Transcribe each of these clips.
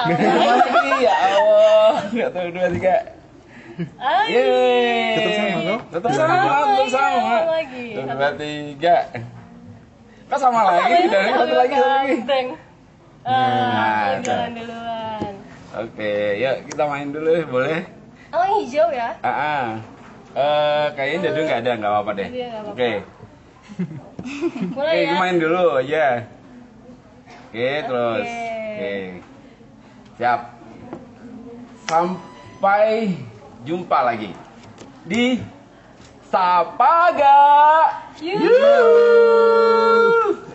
Lagi ya Allah. 1, 2, 3. Yeay. Tetap sama loh. Tetap sama. Lagi. 1, 2, 3. Kok sama lagi? Dari satu lagi. Deng. Nah, Jalan duluan. Oke, yuk kita main dulu, boleh? Oh, yang hijau ya? Kayaknya Dadu nggak ada, nggak apa-apa deh. Iya, nggak apa-apa. Oke, Mulai ya. kita main dulu aja. Oke, terus. Oke, siap. Sampai jumpa lagi di Sapaga.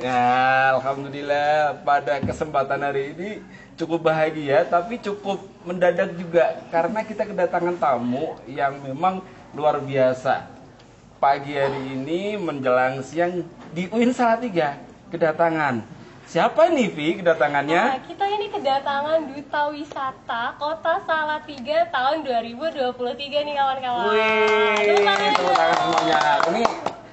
Ya, alhamdulillah pada kesempatan hari ini cukup bahagia tapi cukup mendadak juga karena kita kedatangan tamu yang memang luar biasa. Pagi hari ini menjelang siang di UIN Salatiga kedatangan. Siapa nih Vi kedatangannya? Nah, kita ini kedatangan Duta Wisata Kota Salatiga tahun 2023 nih kawan-kawan. Wih, tepuk tangan semuanya. Ini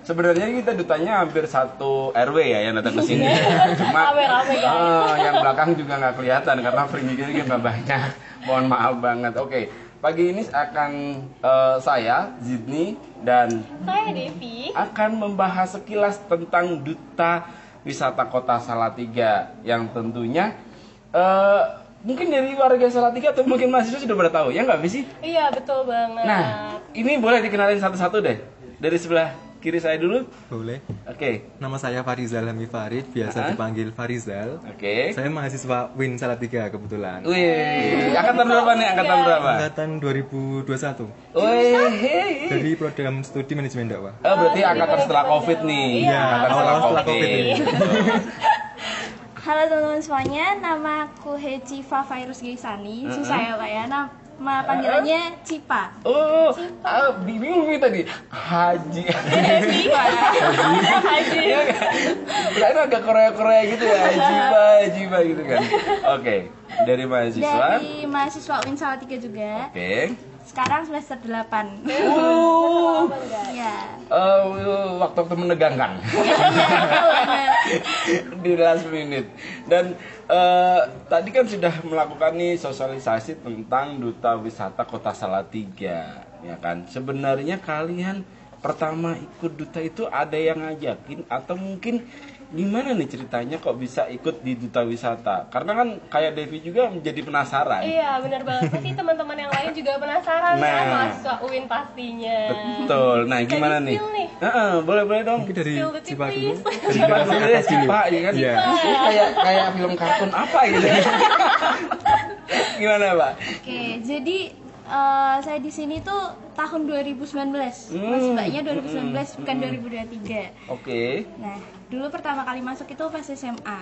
sebenarnya kita dutanya hampir satu RW ya yang datang ke sini. Cuma Rame-rame, guys. yang belakang juga nggak kelihatan karena peringginya nggak banyak. Mohon maaf banget. Oke, pagi ini akan saya Zidni dan Saya Devi. akan membahas sekilas tentang Duta Wisata Kota Salatiga yang tentunya mungkin dari warga Salatiga atau mungkin mahasiswa sudah pada tahu ya nggak sih? Iya, betul banget. Nah, ini boleh dikenalin satu-satu deh. Dari sebelah kiri saya dulu. Boleh. Oke. Nama saya Farizal Hami Farid, biasa dipanggil Farizal. Oke. Saya mahasiswa UIN Salatiga kebetulan. Wih, angkatan berapa nih? Angkatan berapa? Angkatan 2021 Wih. dari program studi manajemen dakwah. Oh, berarti angkatan setelah Covid nih. Iya, Angkatan awal-awal setelah Covid ini. Halo teman-teman semuanya, nama aku Hecifa Virus Gaisani. Susah ya Pak ya, nama panggilannya Cipa. Oh, bingung nih tadi. Haji. Cipa. Haji. Iya kan? Kirain agak Korea-Korea gitu ya. Haji gitu kan. Oke. Dari mahasiswa. Dari mahasiswa UIN Salatiga juga. Oke. Sekarang semester 8. Iya. Waktu menegangkan. Di last minute. Dan tadi kan sudah melakukan nih sosialisasi tentang Duta Wisata Kota Salatiga, ya kan? Sebenarnya kalian pertama ikut duta itu ada yang ngajakin atau mungkin gimana nih ceritanya kok bisa ikut di Duta Wisata? Karena kan kayak Devi juga menjadi penasaran. Iya, benar banget. Pasti teman-teman yang lain juga penasaran kan Nah. mahasiswa UIN pastinya. Betul. Nah, gimana nih? Spill nih. Boleh dong. Mungkin dari Spill the tea, Cipa dulu. please. Dari Cipa garis dulu atas deh, dulu. Cipa, ya kan? Iya. Ini kayak film kartun apa gitu. Gimana, Pak? Oke, jadi saya di sini tuh tahun 2019. Masih mbaknya 2019 bukan 2023. Oke. Nah, dulu pertama kali masuk itu pas SMA.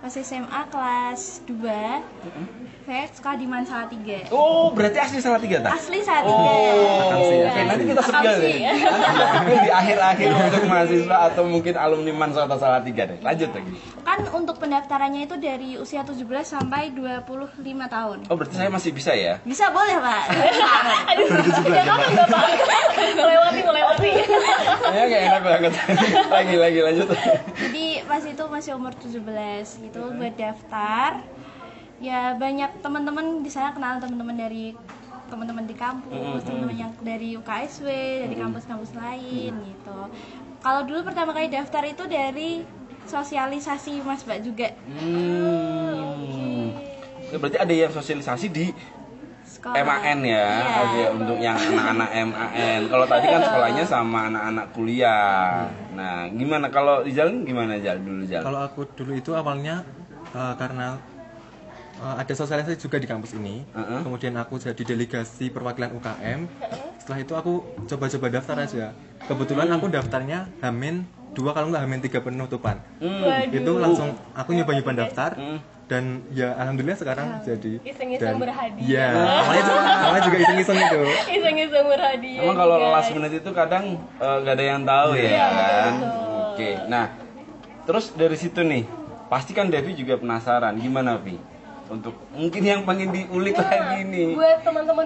Pas SMA kelas 2. Saya sekolah di Man Salatiga. Oh, berarti asli Salatiga tak? Asli Salatiga. Oke, nanti kita sepil Akamsi, deh. ya. Nanti kita sepil di akhir-akhir untuk mahasiswa atau mungkin alumni Mansota Salatiga deh. Lanjut lagi. Kan untuk pendaftarannya itu dari usia 17 sampai 25 tahun. Oh, berarti saya masih bisa ya? Bisa boleh, Pak. Aduh, sejak kapan nggak Pak? Melewati. Ya kayak enak banget. Lagi lanjut. Jadi pas itu masih umur 17 gitu buat daftar. Ya banyak teman-teman di sana kenal teman-teman dari teman-teman di kampus, teman-teman yang dari UKSW, dari kampus-kampus lain gitu. Kalau dulu pertama kali daftar itu dari sosialisasi Mas Mbak juga. Ya, berarti ada yang sosialisasi di Sekolah. MAN ya, Iya. oke, untuk yang anak-anak MAN. Kalau tadi kan sekolahnya sama anak-anak kuliah. Nah, gimana kalau di jalan gimana dulu Jal? Kalau aku dulu itu awalnya karena ada sosialisasi juga di kampus ini. Kemudian aku jadi delegasi perwakilan UKM. Setelah itu aku coba-coba daftar aja. Kebetulan aku daftarnya Hamin 2 kalau nggak Hamin 3 penutupan. Itu langsung aku nyoba-nyoba daftar. Dan ya alhamdulillah sekarang jadi Iseng-iseng berhadiah. Ya, awalnya juga iseng-iseng itu. Iseng-iseng berhadiah. Emang kalau guys. last minute itu kadang nggak ada yang tahu ya Iya, kan? betul. Oke, nah terus dari situ nih, pasti kan Devi juga penasaran gimana Vi? Untuk mungkin yang pengen diulik lagi nih. Buat teman-teman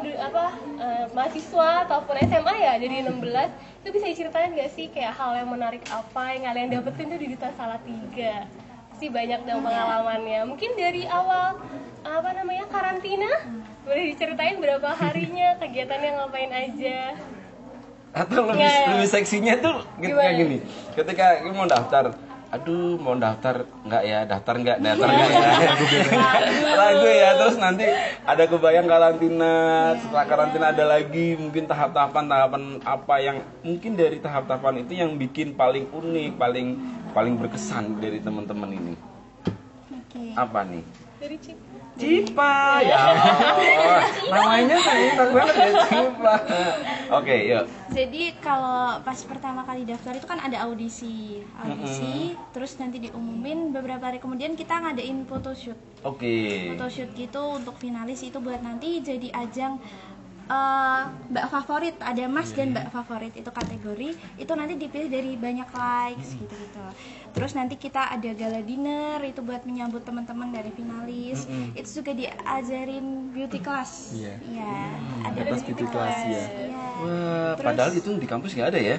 mahasiswa ataupun SMA ya jadi 16 itu bisa diceritain nggak sih kayak hal yang menarik apa yang kalian dapetin tuh di Duta Salatiga? Pasti banyak dong pengalamannya. Mungkin dari awal apa namanya karantina. Boleh diceritain berapa harinya, kegiatannya ngapain aja? Atau lebih seksinya tuh kayak gini. Ketika kita mau daftar, aduh mau daftar nggak ya, daftar nggak ya. Ragu ya, terus nanti ada kebayang karantina, setelah karantina ada lagi mungkin tahapan apa yang mungkin dari tahap-tahapan itu yang bikin paling unik, paling berkesan dari teman-teman ini. Apa nih? Dari Cip. Cipa, ya Allah. Namanya saya enak banget ya, Cipa. Oke, yuk. Jadi kalau pas pertama kali daftar itu kan ada audisi, terus nanti diumumin beberapa hari kemudian kita ngadain photoshoot. Photoshoot gitu untuk finalis itu buat nanti jadi ajang mbak favorit, ada mas dan mbak favorit itu kategori, itu nanti dipilih dari banyak likes gitu. Terus nanti kita ada gala dinner itu buat menyambut teman-teman dari finalis. Itu juga diajarin beauty class. Iya. Ada beauty class ya. Wah, padahal itu di kampus nggak ada ya.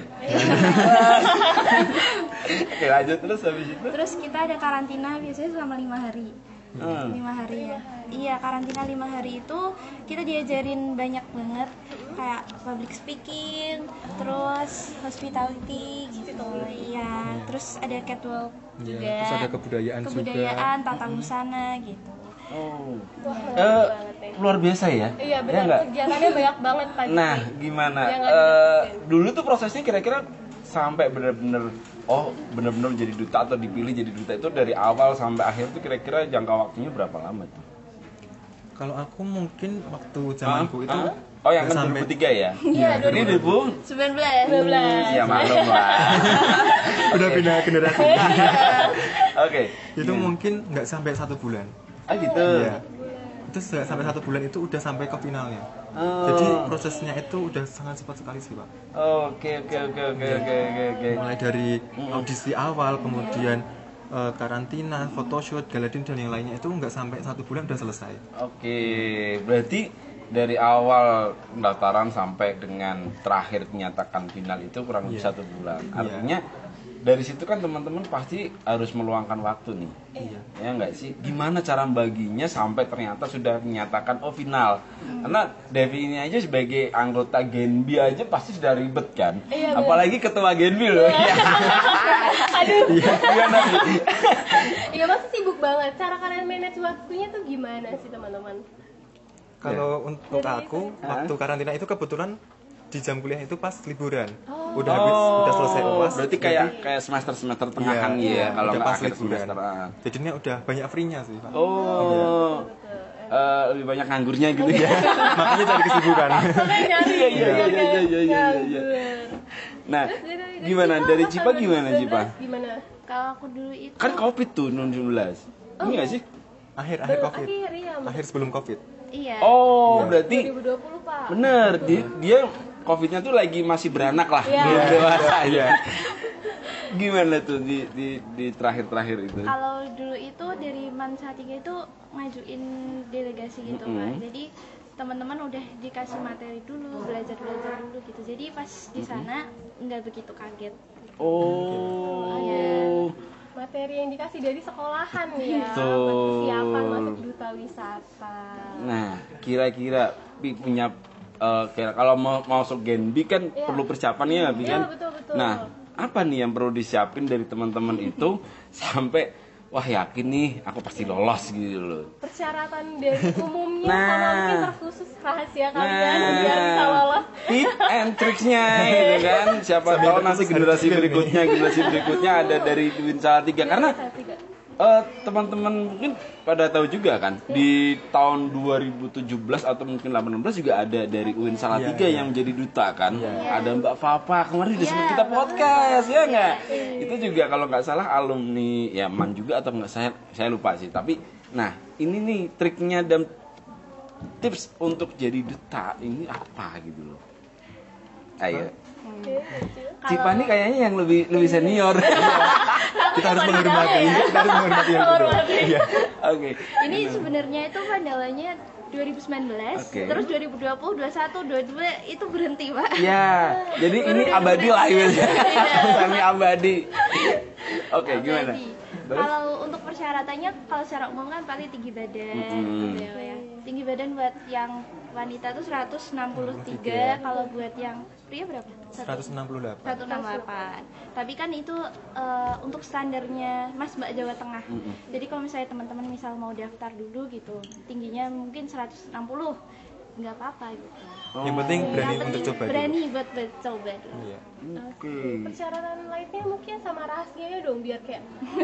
Oke, lanjut terus habis itu. Terus kita ada karantina biasanya selama 5 hari. 5 hari ya. Iya, karantina 5 hari itu kita diajarin banyak banget kayak public speaking, terus hospitality gitu. Iya, terus ada catwalk juga. Terus ada kebudayaan juga. tata busana gitu. Luar biasa ya. Iya benar, kegiatannya banyak banget pagi. Nah, gimana? Dulu tuh prosesnya kira-kira sampai benar-benar jadi duta atau dipilih jadi duta itu dari awal sampai akhir tuh kira-kira jangka waktunya berapa lama tuh? Kalau aku mungkin waktu zamanku itu yang kan 2003 ya? Iya, Ini 19. Ya maklum lah. udah pindah generasi. Oke. Itu mungkin nggak sampai 1 bulan. Gitu. Iya. Itu sampai 1 bulan itu udah sampai ke finalnya. Jadi prosesnya itu udah sangat cepat sekali sih, Pak. Oke. Mulai dari audisi awal, kemudian karantina, photoshoot, galadin dan yang lainnya itu nggak sampai 1 bulan udah selesai. Oke, berarti dari awal pendaftaran sampai dengan terakhir menyatakan final itu kurang lebih 1 bulan. Artinya dari situ kan teman-teman pasti harus meluangkan waktu nih. Ya nggak sih? Gimana cara baginya sampai ternyata sudah menyatakan final? Karena Devi ini aja sebagai anggota Genbi aja pasti sudah ribet kan? Apalagi ketua Genbi loh. Aduh. Gimana sih? Iya pasti sibuk banget. Cara kalian manage waktunya tuh gimana sih teman-teman? Kalau untuk aku, waktu karantina itu kebetulan di jam kuliah itu pas liburan. Udah selesai UAS. Berarti kayak semester tengahan ya kalau udah nggak pas akhir liburan. semester. Jadinya udah banyak free-nya sih, Pak. Lebih banyak nganggurnya gitu ya. Makanya cari kesibukan. Iya. Nah, gimana dari Cipa gimana Cipa? Gimana? Kalau aku dulu itu Kan Covid tuh 2017. Ini nggak sih? Akhir Covid. Akhir sebelum Covid. iya. Berarti 2020 Pak. bener dia Covidnya tuh lagi masih beranak lah, belum dewasa ya. Gimana tuh di terakhir itu? Kalau dulu itu dari Mansa 3 itu ngajuin delegasi gitu Pak. Jadi teman-teman udah dikasih materi dulu, belajar dulu gitu. Jadi pas di sana nggak begitu kaget. Materi yang dikasih dari sekolahan ya. Betul. Buat persiapan masuk duta wisata. Nah, kira-kira Pi punya kalau mau masuk Genbi kan perlu persiapan ya, Pi kan? Betul. Nah, apa nih yang perlu disiapin dari teman-teman itu sampai wah yakin nih aku pasti lolos gitu loh. Persyaratan dari umumnya sama mungkin terkhusus rahasia kalian biar bisa lolos. Tip and tricksnya gitu kan. Siapa tahu nanti generasi berikutnya ada dari Win Salatiga karena teman-teman mungkin pada tahu juga kan di tahun 2017 atau mungkin 2018 juga ada dari UIN Salatiga yang menjadi duta kan. Ada Mbak Papa kemarin disebut kita podcast ya nggak? Itu juga kalau nggak salah alumni ya Man juga atau nggak saya lupa sih. Tapi nah ini nih triknya dan tips untuk jadi duta ini apa gitu loh. Ayo. Cipa nih kayaknya yang lebih senior. Kita harus menghormati yang itu. Iya. Oke. Ini sebenarnya itu pandalannya 2019, terus 2020, 21, 22 itu berhenti Pak. Ya, jadi ini abadi lah ya. Kami abadi. Oke, gimana? Kalau untuk persyaratannya kalau secara umum kan paling tinggi badan gitu ya. Tinggi badan buat yang wanita tuh 163, kalau buat yang pria berapa? 168. 168. Tapi kan itu untuk standarnya Mas Mbak Jawa Tengah. Jadi kalau misalnya teman-teman misal mau daftar dulu gitu, tingginya mungkin 160, nggak apa-apa gitu. Yang penting berani Yang untuk penting coba dulu. berani buat coba dulu. Iya. Oke. Persyaratan lainnya mungkin sama rahasianya dong biar kayak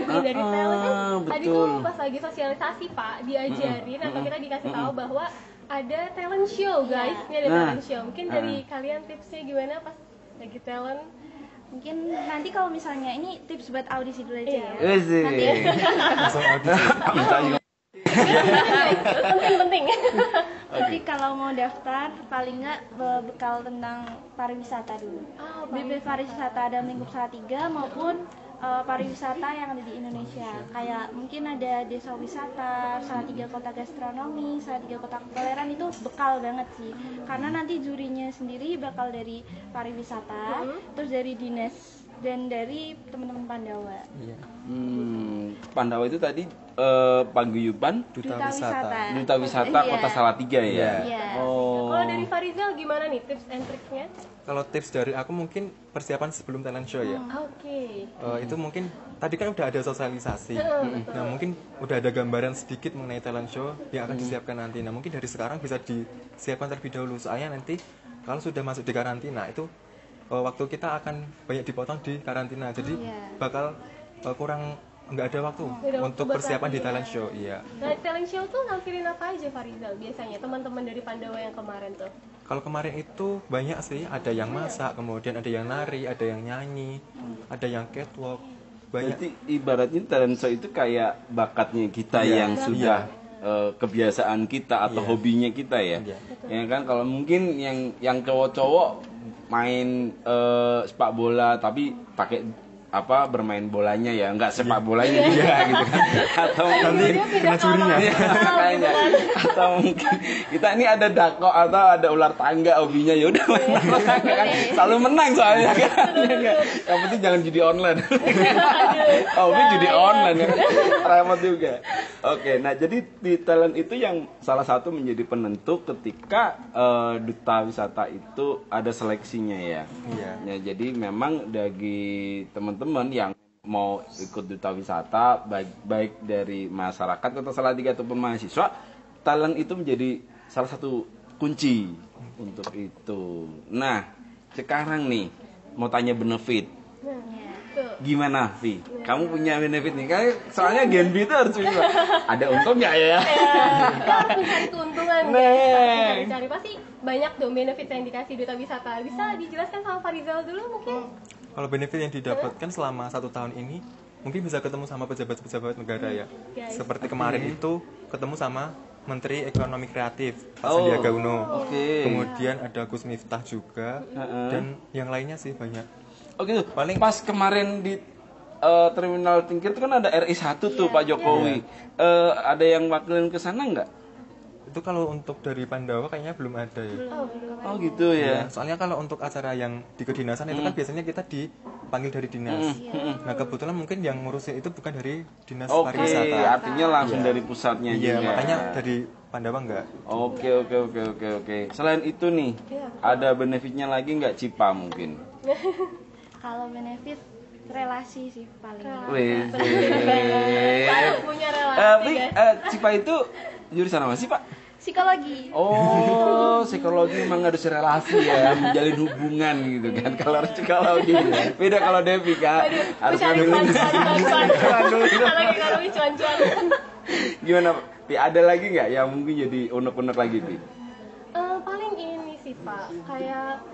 dari talent kan tadi tuh pas lagi sosialisasi Pak diajarin atau kita dikasih tahu bahwa ada talent show guys, ini ada talent show. Mungkin dari kalian tipsnya gimana pas lagi talent? Mungkin nanti kalau misalnya ini tips buat audisi dulu aja ya. Nanti Langsung audisi. Penting-penting. Tapi kalau mau daftar paling nggak bekal tentang pariwisata dulu. Bibit pariwisata dalam lingkup Salatiga maupun pariwisata yang ada di Indonesia. Kayak mungkin ada desa wisata, Salatiga kota gastronomi, Salatiga kota toleran, itu bekal banget sih. Karena nanti jurinya sendiri bakal dari pariwisata, terus dari dinas dan dari teman-teman Pandawa. Iya. Pandawa itu tadi paguyuban Duta Wisata. Duta Wisata Iya. Kota Salatiga ya. Iya. Oh. Kalau dari Farizal gimana nih tips and triknya? Kalau tips dari aku mungkin persiapan sebelum talent show ya. Oke. Itu mungkin tadi kan udah ada sosialisasi. Nah, mungkin udah ada gambaran sedikit mengenai talent show yang akan disiapkan nanti. Nah, mungkin dari sekarang bisa disiapkan terlebih dahulu soalnya nanti kalau sudah masuk di karantina itu waktu kita akan banyak dipotong di karantina. Jadi bakal kurang nggak ada waktu untuk persiapan di talent show. Iya. Nah, talent show tuh nampilin apa aja Farizal biasanya teman-teman dari Pandawa yang kemarin tuh? Kalau kemarin itu banyak sih, ada yang masak, kemudian ada yang nari, ada yang nyanyi, ada yang catwalk. Banyak. Berarti ibaratnya talent show itu kayak bakatnya kita yang sudah kebiasaan kita atau hobinya kita ya. Ya kan kalau mungkin yang cowok-cowok main sepak bola tapi pakai bermain bolanya ya, enggak sepak bolanya juga gitu kan. Atau mungkin kena curinya. kayaknya atau mungkin kita ini ada dako atau ada ular tangga hobinya, ya udah main ular tangga kan selalu menang soalnya kan. Yang penting jangan judi online. Hobi judi online ya kan, repot juga. Oke, nah jadi di talent itu yang salah satu menjadi penentu ketika duta wisata itu ada seleksinya ya. Iya. Ya, jadi memang bagi teman-teman yang mau ikut duta wisata baik dari masyarakat Kota Salatiga ataupun mahasiswa, talent itu menjadi salah satu kunci untuk itu. Nah, sekarang nih mau tanya benefit. Gimana, Vi? Kamu punya benefit nih? Kayak soalnya Gen B itu harus punya. Ada untung nggak ya? Kita harus mencari keuntungan guys. Cari pasti banyak dong benefit yang dikasih duta wisata. Bisa dijelaskan sama Farizal dulu mungkin? Kalau benefit yang didapatkan selama 1 tahun ini, mungkin bisa ketemu sama pejabat-pejabat negara ya. Seperti kemarin itu ketemu sama Menteri Ekonomi Kreatif, Sandiaga Uno. Kemudian ada Gus Miftah juga, dan yang lainnya sih banyak. Oke, paling pas kemarin di Terminal Tingkir itu kan ada RI1 tuh Pak Jokowi. Ada yang wakilin ke sana nggak? Itu kalau untuk dari Pandawa kayaknya belum ada ya. Oh gitu ya. Soalnya kalau untuk acara yang di kedinasan itu kan biasanya kita dipanggil dari dinas. Nah kebetulan mungkin yang ngurusin itu bukan dari dinas pariwisata. Artinya langsung dari pusatnya Iya, juga. makanya dari Pandawa enggak. Oke. Selain itu nih, ada benefitnya lagi nggak Cipa mungkin? Kalau benefit relasi sih paling. Wih. Harus punya relasi guys. Cipa itu jurusan apa sih Pak? Psikologi. Oh, psikologi memang harus relasi ya, menjalin hubungan gitu kan. Kalau psikologi beda kalau Devi Kak. Harus ngambilin cuan dulu. Lagi ngaruhin cuan-cuan. Gimana? Pi, ada lagi nggak yang mungkin jadi unek-unek lagi, Pi? Paling ini sih Pak, kayak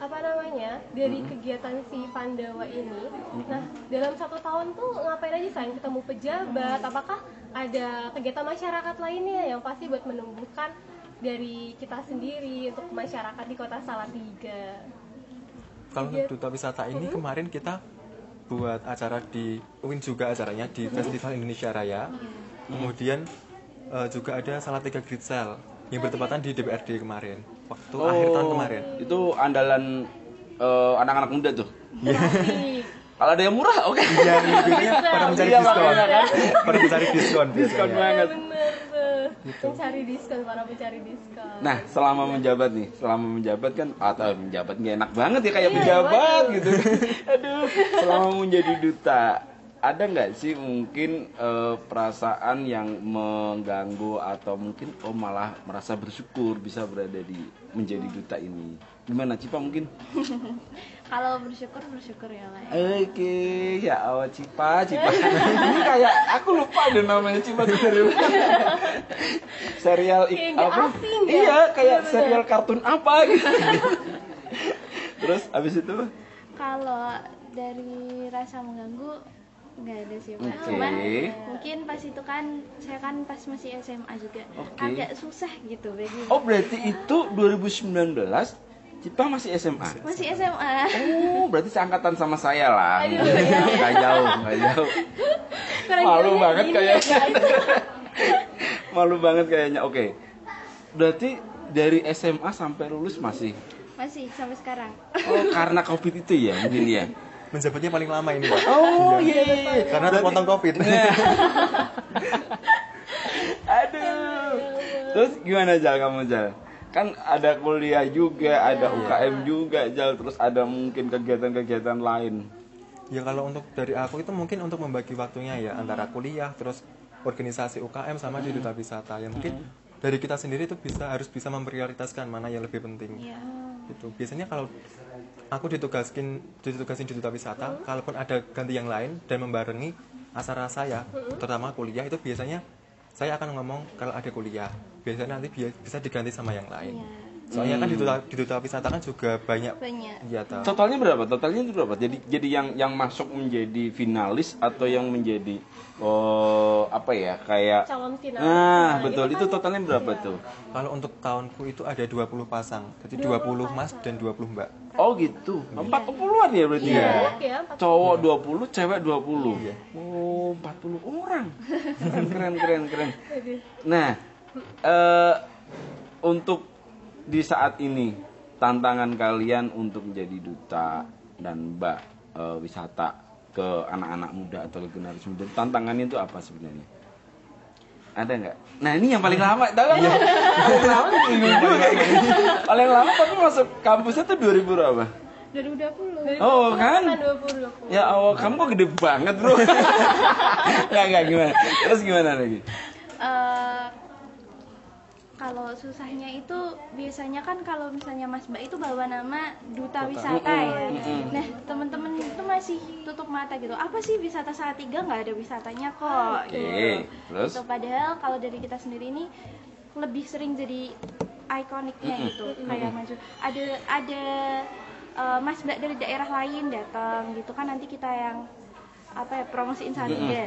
apa namanya dari kegiatan si Pandawa ini. Nah, dalam 1 tahun tuh ngapain aja selain ketemu pejabat? Apakah ada kegiatan masyarakat lainnya yang pasti buat menumbuhkan dari kita sendiri untuk masyarakat di Kota Salatiga? Kalau untuk duta wisata ini kemarin kita buat acara di UIN juga acaranya di Festival Indonesia Raya. Kemudian juga ada Salatiga Great Sale yang bertepatan di DPRD kemarin waktu akhir tahun kemarin. Itu andalan anak-anak muda tuh. Kalau ada yang murah, oke. Iya, intinya para mencari Iya, diskon. makanya kan. Para mencari diskon. Diskon biasanya. banget. Bener tuh. Mencari diskon, para pencari diskon. Nah, selama menjabat kan atau menjabat nggak enak banget ya kayak Iya, pejabat waduh. gitu. Aduh, selama menjadi duta, ada nggak sih mungkin perasaan yang mengganggu atau mungkin malah merasa bersyukur bisa berada di menjadi duta ini? Gimana Cipa mungkin? Kalau bersyukur ya lah. Oke, ya Allah Cipa. Ini kayak aku lupa deh namanya Cipa dari serial Kayak nggak apa? asing ya? Iya, kayak Bener-bener. serial kartun apa gitu. Terus abis itu? Kalau dari rasa mengganggu nggak ada sih Pak. Oke. Cuman mungkin pas itu kan saya kan pas masih SMA juga Oke. agak susah gitu bagi Oh, berarti itu 2019 Cipa masih SMA? masih SMA. Oh, berarti seangkatan sama saya lah. Aduh, Nggak jauh. Kurang Malu jauhnya banget gini kayaknya. ya, guys. Malu banget kayaknya. Oke. Berarti dari SMA sampai lulus masih. Masih sampai sekarang. Oh, karena Covid itu ya, mungkin ya. Menjabatnya paling lama ini, Pak. Oh, iya. Karena terpotong Covid. Aduh. Terus gimana Jal kamu Jal? Kan ada kuliah juga, ada UKM juga Jal, terus ada mungkin kegiatan-kegiatan lain. Ya kalau untuk dari aku itu mungkin untuk membagi waktunya ya antara kuliah terus organisasi UKM sama di duta wisata. Ya mungkin dari kita sendiri itu harus bisa memprioritaskan mana yang lebih penting. Iya. Gitu. Biasanya kalau aku ditugasin di duta wisata, kalaupun ada ganti yang lain dan membarengi acara saya, terutama kuliah itu biasanya saya akan ngomong kalau ada kuliah, biasanya nanti bisa diganti sama yang lain. Iya. Soalnya kan di duta wisata kan juga banyak Banyak. kegiatan. Totalnya berapa? Totalnya itu berapa? Jadi yang masuk menjadi finalis atau yang menjadi apa ya? Kayak Calon finalis. Nah, Nah, betul. itu Itu kan- totalnya berapa iya. tuh? Kalau untuk tahunku itu ada 20 pasang, jadi 20 mas dan 20 mbak. Oh, gitu. 40-an ya berarti Iya, ya? banyak ya. 40. Cowok 20, cewek 20. Iya. Oh, 40 orang. Keren. Aduh. Nah, untuk di saat ini tantangan kalian untuk menjadi duta dan mbak wisata ke anak-anak muda atau ke generasi muda, tantangannya itu apa sebenarnya? Ada nggak? Nah ini yang paling lama, tahu nggak? Paling lama bingung juga gitu. Paling lama tapi masuk kampusnya tuh 2000 berapa? 2020. Oh, kan? 20. Ya Allah, kamu kok gede banget bro. Nggak gimana? Terus gimana lagi? Kalau susahnya itu biasanya kan kalau misalnya Mas Mbak itu bawa nama duta wisata ya. Nah teman-teman itu masih tutup mata gitu. Apa sih wisata Salatiga, nggak ada wisatanya kok. Oke, Gitu. terus? Gitu, padahal kalau dari kita sendiri ini lebih sering jadi ikoniknya gitu. Kayak maju. Ada Mas Mbak dari daerah lain datang gitu kan, nanti kita yang promosiin Salatiga.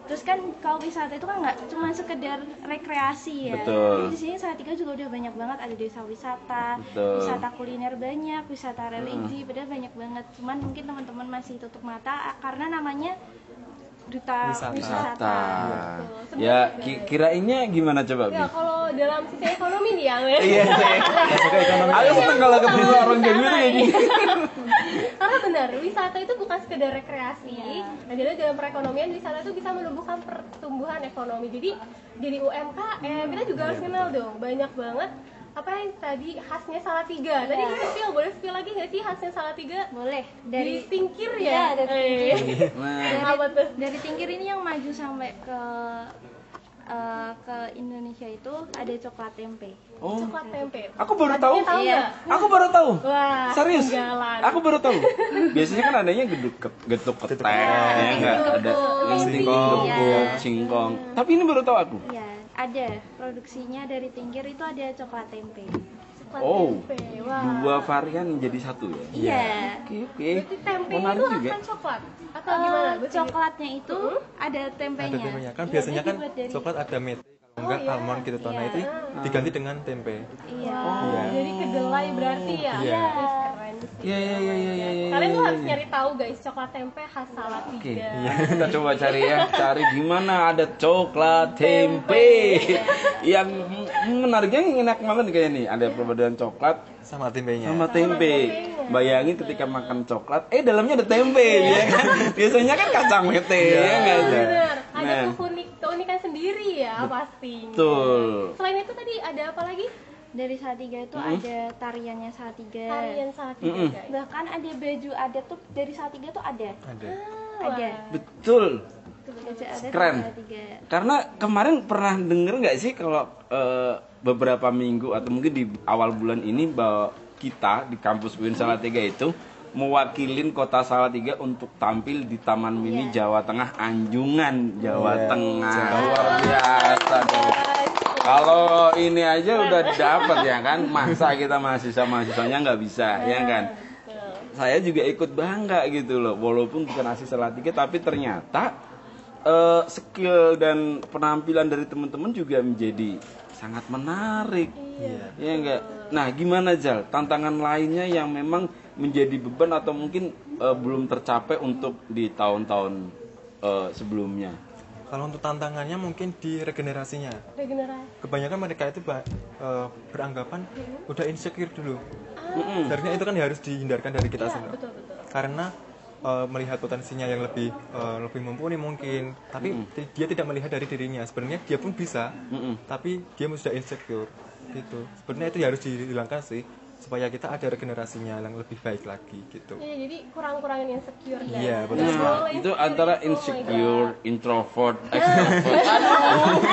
Terus kan kalau wisata itu kan nggak cuma sekedar rekreasi ya. Betul. Jadi di sini Salatiga juga udah banyak banget, ada desa wisata, Betul. wisata kuliner banyak, wisata religi, padahal banyak banget. Cuman mungkin teman-teman masih tutup mata karena namanya duta Wisata. wisata. Ya, kirainnya gimana coba, Bi? Ya kalau dalam sisi ekonomi nih ya. Iya, aku seneng kalau ketemu orang kayak gitu kayak gini. Karena benar, wisata itu bukan sekedar rekreasi. Nah, jadi dalam perekonomian wisata itu bisa menumbuhkan pertumbuhan ekonomi. Jadi UMKM kita juga harus kenal dong. Banyak banget apa yang tadi khasnya Salatiga. Tadi kita boleh spill lagi nggak sih khasnya Salatiga? Boleh Dari Tingkir Iya, ya. dari Tingkir. Nah, Apa tuh? Dari Tingkir ini yang maju sampai ke Indonesia itu ada coklat tempe. oh, Coklat tempe. aku baru tahu. Tahu Iya. nggak? Aku baru tahu. Wah, Serius? ketinggalan. Aku baru tahu. Biasanya kan adanya getuk ketek, ya enggak ada Singkong. gepuk, singkong. Tapi ini baru tahu aku. Iya, ada produksinya dari Tingkir itu ada coklat tempe. Coklat Oh, tempe. Wah. dua varian jadi satu ya. Iya. Oke. Berarti tempe Menarik itu juga. akan coklat atau gimana? Berarti Coklatnya itu ada tempenya. Ada tempenya kan Iya, biasanya jadi kan buat dari- coklat ada mete kalau enggak almond gitu toh. Nah itu diganti dengan tempe. Iya. Wah, jadi kedelai berarti ya? Iya. Wih, keren sih. Iya. Kalian tuh harus nyari tahu guys, coklat tempe khas Salatiga. Oke, kita coba cari di mana ada coklat tempe. Yang menariknya enak banget kayak nih, ada perbedaan coklat Sama tempenya. sama tempe. Bayangin ketika makan coklat, dalamnya ada tempe, ya kan? Biasanya kan kacang mete, ya nggak Zal? Benar, ada Nah, keunikan sendiri ya pastinya. betul. Selain itu tadi ada apa lagi? Dari Salatiga itu ada tariannya Salatiga. Tarian Salatiga, guys. Bahkan ada baju adat tuh dari Salatiga tuh ada. Ada. Betul. Baju adat Keren. dari Salatiga. Karena kemarin pernah denger nggak sih kalau beberapa minggu atau mungkin di awal bulan ini bahwa kita di kampus UIN Salatiga itu mewakilin kota Salatiga untuk tampil di Taman Mini Jawa Tengah Anjungan, Jawa Tengah. Luar biasa tuh. Kalau ini aja udah dapat ya kan, masa kita mahasiswanya nggak bisa, ya kan? Saya juga ikut bangga gitu loh, walaupun bukan asli Salatiga, tapi ternyata skill dan penampilan dari teman-teman juga menjadi sangat menarik. Ya enggak? Nah, gimana Zal? Tantangan lainnya yang memang menjadi beban atau mungkin belum tercapai untuk di tahun-tahun sebelumnya? Kalau untuk tantangannya mungkin di regenerasinya. Regenerasi. Kebanyakan mereka itu beranggapan udah insecure dulu. Sebenarnya itu kan harus dihindarkan dari kita semua. Betul. Karena melihat potensinya yang lebih mumpuni mungkin, tapi dia tidak melihat dari dirinya. Sebenarnya dia pun bisa, tapi dia sudah insecure gitu. Sebenarnya itu harus dihilangkan sih, supaya kita ada regenerasinya yang lebih baik lagi gitu. Iya, jadi kurang-kurangin insecure dan Iya, betul. Nah, itu antara insecure, introvert, extrovert.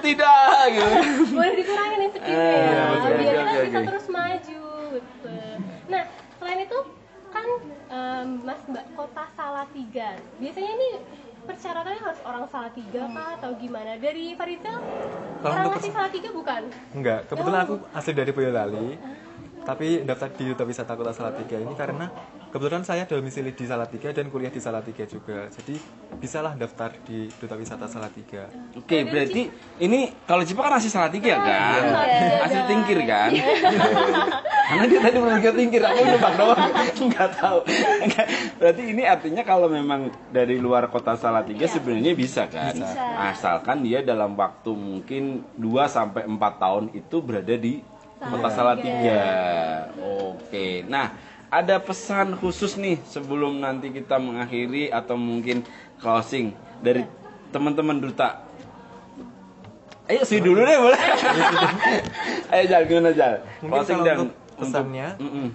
Tidak gitu. Boleh dikurangin insecure Iya, betul. biar kita Oke. bisa terus maju, betul. Nah, selain itu kan Mas Mbak kota Salatiga. Biasanya ini persyaratannya harus orang Salatiga kah atau gimana? Dari Farizal, Kalau orang untuk asli Salatiga bukan? Enggak, kebetulan aku asli dari Boyolali, tapi daftar di Duta Wisata Kota Salatiga ini karena kebetulan saya domisili di Salatiga dan kuliah di Salatiga juga. Jadi bisalah daftar di Duta Wisata Salatiga. Oke, berarti ini kalau Cipa kan asli Salatiga kan? Asli Tingkir kan? Karena dia tadi berpikir Tingkir, aku nebak doang. Enggak tahu. Berarti ini artinya kalau memang dari luar kota Salatiga sebenarnya bisa kan? Asalkan dia dalam waktu mungkin 2 sampai 4 tahun itu berada di kota Salatiga. Oke. Nah, ada pesan khusus nih sebelum nanti kita mengakhiri atau mungkin closing dari teman-teman duta. Ayo sih dulu deh boleh. Ayo Jal, gimana Jal? Mungkin Closing kalau dan untuk pesannya, Mm-mm.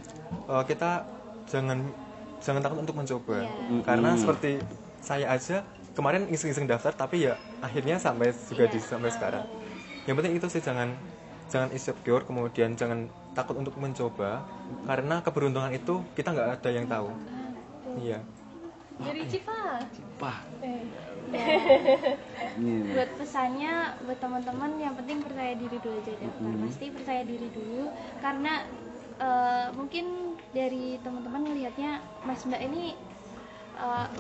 kita jangan takut untuk mencoba. Karena seperti saya aja kemarin iseng-iseng daftar, tapi ya akhirnya sampai sekarang. Yang penting itu sih jangan insecure, kemudian jangan takut untuk mencoba, karena keberuntungan itu kita nggak ada yang tahu. Iya. Dari Cipa. Wah, Buat pesannya buat teman-teman yang penting percaya diri dulu aja daftar. Pasti percaya diri dulu karena mungkin dari teman-teman melihatnya Mas Mbak ini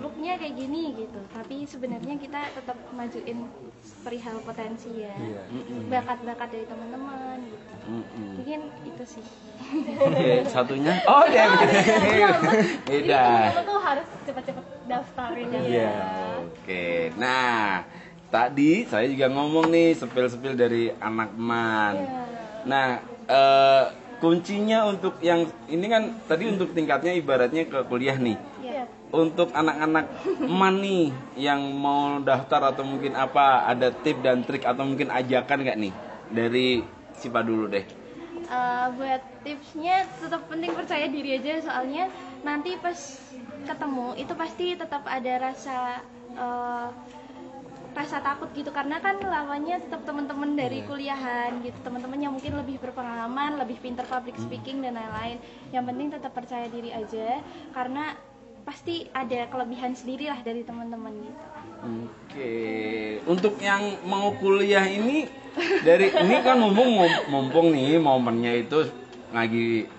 looknya kayak gini gitu, tapi sebenarnya kita tetap majuin perihal potensi ya, bakat-bakat dari teman-teman gitu. Mungkin itu sih. Oke, satunya. Oh, dia Jadi beda. teman-teman tuh harus cepet-cepet daftarin ya. Iya. Oke. Nah, tadi saya juga ngomong nih sepil-sepil dari anak man. Nah, kuncinya untuk yang ini kan tadi untuk tingkatnya ibaratnya ke kuliah nih. Iya. Untuk anak-anak man nih yang mau daftar atau mungkin apa, ada tip dan trik atau mungkin ajakan nggak nih dari Cipa dulu deh. Buat tipsnya tetap penting percaya diri aja, soalnya nanti pas ketemu itu pasti tetap ada rasa takut gitu, karena kan lawannya tetap teman-teman dari kuliahan gitu, teman-teman yang mungkin lebih berpengalaman, lebih pintar public speaking dan lain-lain. Yang penting tetap percaya diri aja, karena pasti ada kelebihan sendiri lah dari teman-teman gitu. Oke, untuk yang mau kuliah ini ini kan mumpung nih momennya itu lagi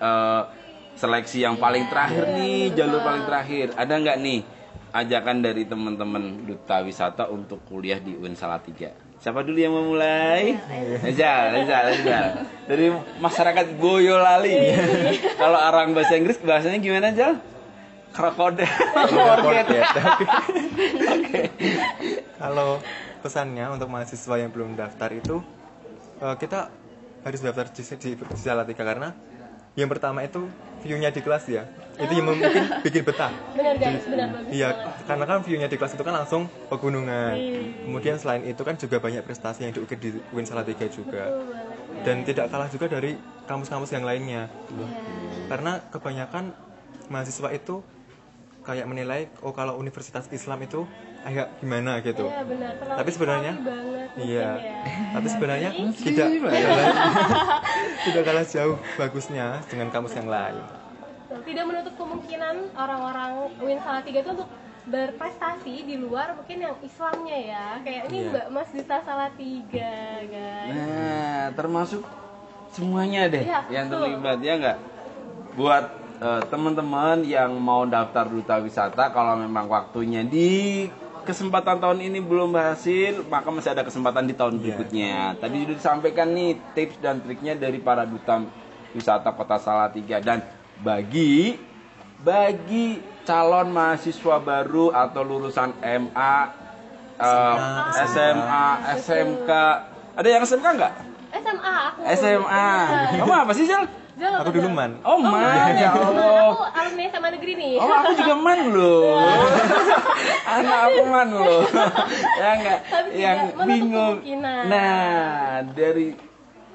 seleksi yang paling terakhir nih, jalur paling terakhir. Ada nggak nih ajakan dari teman-teman Duta Wisata untuk kuliah di UIN Salatiga? Siapa dulu yang mau mulai? Ejal. Dari masyarakat Boyolali. Kalau orang bahasa Inggris bahasanya gimana, Jal? Krokodil. Oke. Kalau pesannya untuk mahasiswa yang belum daftar itu, kita harus daftar di Salatiga karena yang pertama itu view-nya di kelas ya. Itu yang mungkin bikin betah. Benar guys, benar bagus Iya, banget. karena kan view-nya di kelas itu kan langsung pegunungan. Kemudian selain itu kan juga banyak prestasi yang diukir di UIN Salatiga juga. Betul banget. Dan tidak kalah juga dari kampus-kampus yang lainnya. Iya. Karena kebanyakan mahasiswa itu kayak menilai oh kalau universitas Islam itu agak gimana gitu. Iya benar. Terlalu Tapi sebenarnya Islami banget mungkin iya. ya. Tapi sebenarnya tidak tidak kalah jauh bagusnya dengan kampus yang lain. Tidak menutup kemungkinan orang-orang UIN Salatiga itu untuk berprestasi di luar mungkin yang Islamnya ya. Kayak ini Iya. Mbak Mas Duta Salatiga, guys. Nah, termasuk semuanya deh Iya, yang betul. terlibat ya nggak? Buat teman-teman yang mau daftar duta wisata, kalau memang waktunya di kesempatan tahun ini belum berhasil, maka masih ada kesempatan di tahun berikutnya. Tadi sudah disampaikan nih tips dan triknya dari para duta wisata Kota Salatiga. Dan bagi calon mahasiswa baru atau lulusan MA, SMA, SMK, ada yang SMK nggak? SMA aku. SMA. Kamu apa sih, Jel? Jel, Aku dulu man. Oh, man, ya Allah. Aku alumni SMA negeri nih. Oh, aku juga man loh. Anak aku man loh. Ya enggak, Tapi yang tidak menutup bingung. kemungkinan. Nah, dari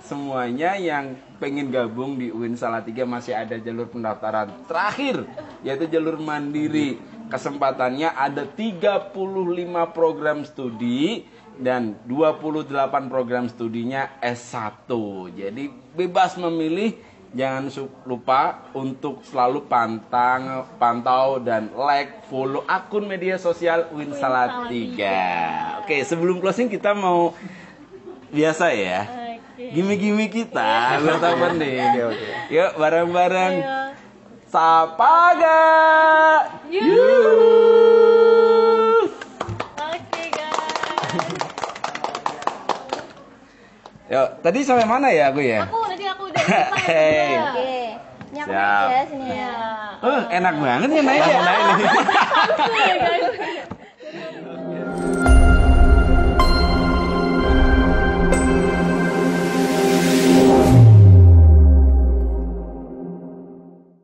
semuanya yang pengen gabung di UIN Salatiga masih ada jalur pendaftaran terakhir, yaitu jalur mandiri. Kesempatannya ada 35 program studi dan 28 program studinya S1. Jadi bebas memilih. Jangan lupa untuk selalu pantau dan like, follow akun media sosial UIN Salatiga. Oke, sebelum closing kita mau biasa ya. Oke. Gimi-gimi kita buat apa nih? Oke. Yuk bareng-bareng. Ayo. Sapa gak? Yuh. Oke, guys. Yuk, tadi sampai mana ya aku ya? Aku udah lupa Hey. ya. Oke. Ini aku Siap. naik ya sini ya. Ya. Enak banget ya naik ya. Langsung ya, guys.